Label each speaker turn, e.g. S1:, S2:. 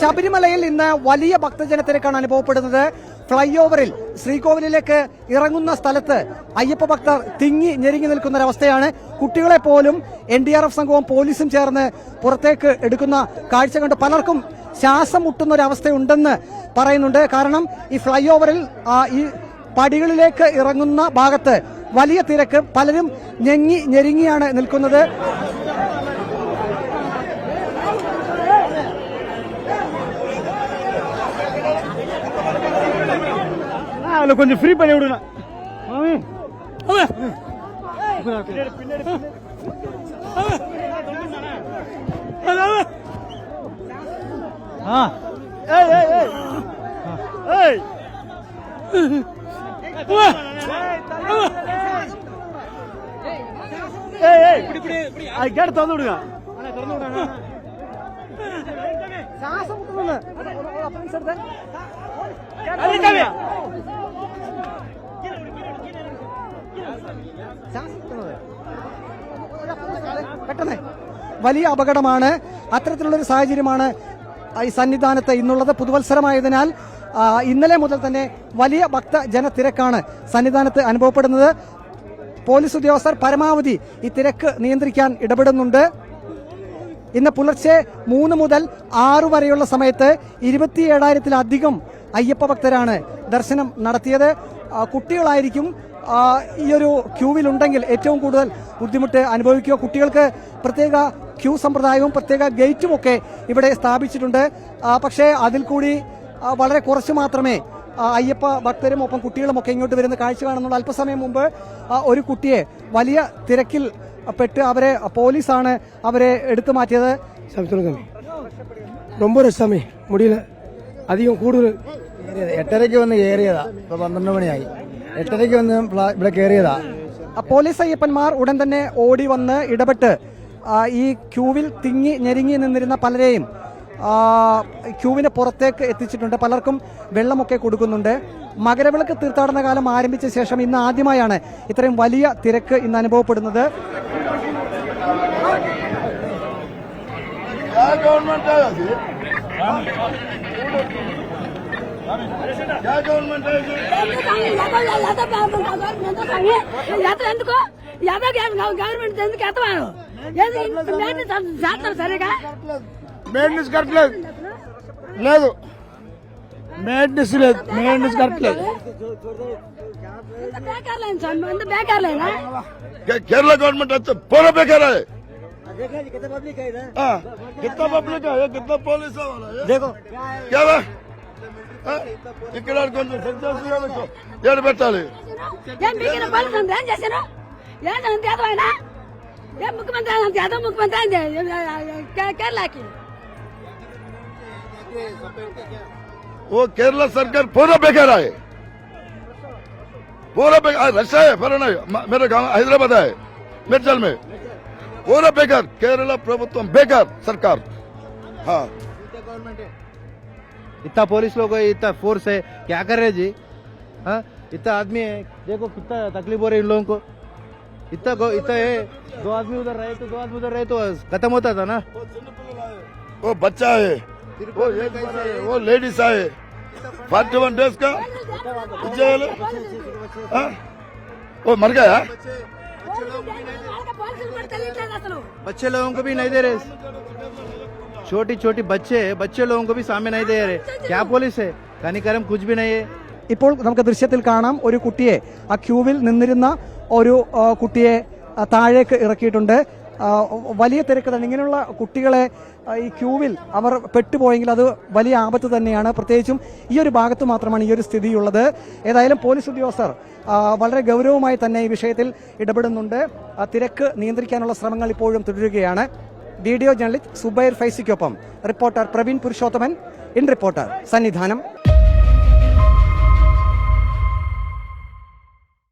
S1: ശബരിമലയിൽ ഇന്ന് വലിയ ഭക്തജനത്തിരക്കാണ് അനുഭവപ്പെടുന്നത്. ഫ്ലൈ ഓവറിൽ ശ്രീകോവിലിലേക്ക് ഇറങ്ങുന്ന സ്ഥലത്ത് അയ്യപ്പ ഭക്തർ തിങ്ങി ഞെരുങ്ങി നിൽക്കുന്ന ഒരവസ്ഥയാണ്. കുട്ടികളെ പോലും NDRF സംഘവും പോലീസും ചേർന്ന് പുറത്തേക്ക് എടുക്കുന്ന കാഴ്ച കണ്ട് പലർക്കും ശ്വാസം മുട്ടുന്ന ഒരവസ്ഥയുണ്ടെന്ന് പറയുന്നുണ്ട്. കാരണം ഈ ഫ്ലൈ ഓവറിൽ ഈ പടികളിലേക്ക് ഇറങ്ങുന്ന ഭാഗത്ത് വലിയ തിരക്ക്, പലരും ഞെരുങ്ങിയാണ് നിൽക്കുന്നത്.
S2: கொஞ்சம் ஃப்ரீ பண்ணி விடுங்க. கேட்டு திறந்து விடுங்க.
S1: പെട്ടെന്ന് വലിയ അപകടമാണ്. അത്തരത്തിലുള്ളൊരു സാഹചര്യമാണ് ഈ സന്നിധാനത്ത് ഇന്നുള്ളത്. പുതുവത്സരമായതിനാൽ ഇന്നലെ മുതൽ തന്നെ വലിയ ഭക്തജനത്തിരക്കാണ് സന്നിധാനത്ത് അനുഭവപ്പെടുന്നത്. പോലീസ് ഉദ്യോഗസ്ഥർ പരമാവധി ഈ തിരക്ക് നിയന്ത്രിക്കാൻ ഇടപെടുന്നുണ്ട്. ഇന്ന് പുലർച്ചെ 3 മുതൽ 6 വരെയുള്ള സമയത്ത് 27,000-ലധികം അയ്യപ്പ ഭക്തരാണ് ദർശനം നടത്തിയത്. കുട്ടികളായിരിക്കും ഈ ഒരു ക്യൂവിലുണ്ടെങ്കിൽ ഏറ്റവും കൂടുതൽ ബുദ്ധിമുട്ട് അനുഭവിക്കുക. കുട്ടികൾക്ക് പ്രത്യേക ക്യൂ സമ്പ്രദായവും പ്രത്യേക ഗേറ്റും ഒക്കെ ഇവിടെ സ്ഥാപിച്ചിട്ടുണ്ട്. പക്ഷേ അതിൽ കൂടി വളരെ കുറച്ച് മാത്രമേ അയ്യപ്പ ഭക്തരും ഒപ്പം കുട്ടികളും ഒക്കെ ഇങ്ങോട്ട് വരുന്ന കാഴ്ച കാണുന്നുള്ളൂ. അല്പസമയം മുമ്പ് ഒരു കുട്ടിയെ വലിയ തിരക്കിൽ പെട്ട് പോലീസാണ് അവരെ എടുത്തു മാറ്റിയത്.
S3: ரொம்ப രസമേ മുടിയില് അധികം കൂടുതൽ 8:30 വന്ന് കയറിയതാ. ഇപ്പൊ 12 മണിയായി. 8:30 വന്ന് ഇവിടെ കയറിയതാ.
S1: പോലീസ് അയ്യപ്പന്മാർ ഉടൻ തന്നെ ഓടി വന്ന് ഇടപെട്ട് ഈ ക്യൂവിൽ തിങ്ങി ഞെരുങ്ങി നിന്നിരുന്ന പലരെയും ക്യൂവിന് പുറത്തേക്ക് എത്തിച്ചിട്ടുണ്ട്. പലർക്കും വെള്ളമൊക്കെ കൊടുക്കുന്നുണ്ട്. മകരവിളക്ക് തീർത്ഥാടന കാലം ആരംഭിച്ച ശേഷം ഇന്ന് ആദ്യമായാണ് ഇത്രയും വലിയ തിരക്ക് ഇന്ന് അനുഭവപ്പെടുന്നത്.
S3: మెయింటెనెన్స్ కరెక్ట్లేదు లేదు మెయింటెనెన్స్ లేదు మెయింటెనెన్స్ కరెక్ట్ లేదు. కేరళ गवर्नमेंट अच्छा पूरा बेकार है. कितना पब्लिक है इधर? कितना पब्लिक है? कितना पुलिस वाला है? देखो क्या है ఇక్కడ కొంచెం ఏడు పెట్టాలి. ముఖ్యమంత్రి కేరళకి वो केरला सरकार पूरा बेकार है. पूरा बेकार रशा है. फिर मेरा गांव हैदराबाद है मेडचल में. पूरा बेकार. केरला प्रभुत्व बेकार सरकार. हाँ
S4: इतना पुलिस लोग है, इतना फोर्स है, क्या कर रहे जी? हाँ इतना आदमी है, देखो कितना तकलीफ हो रही है इन लोगों को. इतना है 2 आदमी उधर रहे तो 2 आदमी उधर रहे तो खत्म होता था ना.
S3: वो बच्चा है, वो लेडीज है 41 डेज का. वो मर गया.
S4: बच्चे लोगों को भी नहीं दे रहे. छोटी बच्चे लोगों को भी सामने नहीं दे रहे. क्या पुलिस है? कनिकरम कुछ भी नहीं है.
S1: ഇപ്പോൾ നമുക്ക് ദൃശ്യത്തിൽ കാണാം ഒരു കുട്ടിയെ ആ ക്യൂവിൽ നിന്നിരുന്ന ഒരു കുട്ടിയെ താഴേക്ക് ഇറക്കിയിട്ടുണ്ട്. വലിയ തിരക്ക് തന്നെ. ഇങ്ങനെയുള്ള കുട്ടികളെ ഈ ക്യൂവിൽ അവർ പെട്ടുപോയെങ്കിൽ അത് വലിയ ആപത്ത് തന്നെയാണ്. പ്രത്യേകിച്ചും ഈ ഒരു ഭാഗത്ത് മാത്രമാണ് ഈ ഒരു സ്ഥിതിയുള്ളത്. ഏതായാലും പോലീസ് ഉദ്യോഗസ്ഥർ വളരെ ഗൗരവമായി തന്നെ ഈ വിഷയത്തിൽ ഇടപെടുന്നുണ്ട്. തിരക്ക് നിയന്ത്രിക്കാനുള്ള ശ്രമങ്ങൾ ഇപ്പോഴും തുടരുകയാണ്. വീഡിയോ ജേർണലിസ്റ്റ് സുബൈർ ഫൈസിക്കൊപ്പം reporter Praveen Purushothaman. In reporter Sannidhanam.